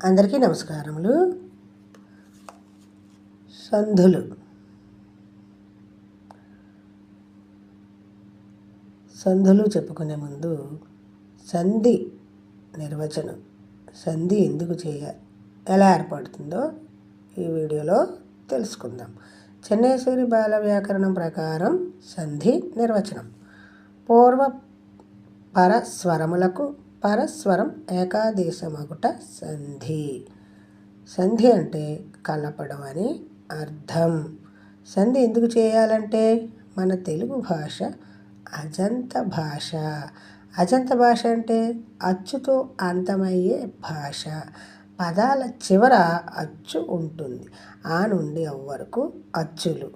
అందరికీ నమస్కారములు. సంధులు. సంధులు చెప్పుకునే ముందు సంధి నిర్వచనం, సంధి ఎందుకు చేయాలి, ఎలా ఏర్పడుతుందో ఈ వీడియోలో తెలుసుకుందాం. చెన్నైశ్వరి బాల వ్యాకరణం ప్రకారం సంధి నిర్వచనం: పూర్వ పరస్వరములకు పరస్వరం ఏకాదేశమగుట సంధి. సంధి అంటే కలపడం అని అర్థం. సంధి ఎందుకు చేయాలంటే మన తెలుగు భాష అజంత భాష. అజంత భాష అంటే అచ్చుతో అంతమయ్యే భాష. పదాల చివర అచ్చు ఉంటుంది. ఆ నుండి అవ్ వరకు అచ్చులు.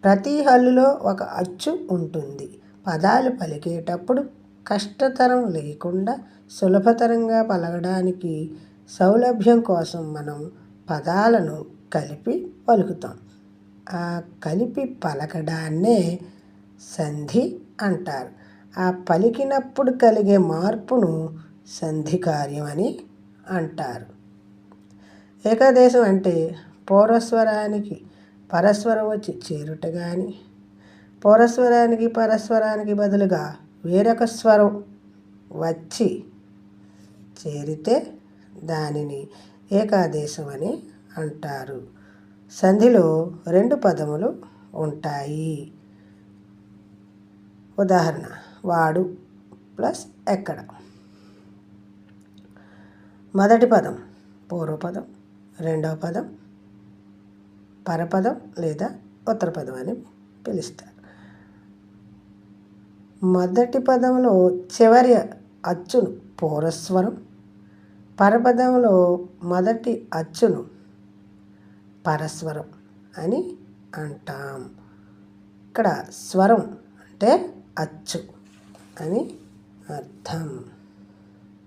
ప్రతి హల్లులో ఒక అచ్చు ఉంటుంది. పదాలు పలికేటప్పుడు కష్టతరం లేకుండా సులభతరంగా పలకడానికి సౌలభ్యం కోసం మనం పదాలను కలిపి పలుకుతాం. ఆ కలిపి పలకడాన్నే సంధి అంటారు. ఆ పలికినప్పుడు కలిగే మార్పును సంధి కార్యం అని అంటారు. ఏకాదేశం అంటే పూర్వస్వరానికి పరస్వరం వచ్చి చేరుట కానీ, పూర్వస్వరానికి పరస్వరానికి బదులుగా వేరొక స్వరం వచ్చి చేరితే దానిని ఏకాదేశం అని అంటారు. సంధిలో రెండు పదములు ఉంటాయి. ఉదాహరణ: వాడు ప్లస్ ఎక్కడ. మొదటి పదం పూర్వపదం, రెండవ పదం పరపదం లేదా ఉత్తరపదం అని పిలుస్తారు. మొదటి పదంలో చివరి అచ్చును పూర్వస్వరం, పరపదంలో మొదటి అచ్చును పరస్వరం అని అంటాం. ఇక్కడ స్వరం అంటే అచ్చు అని అర్థం.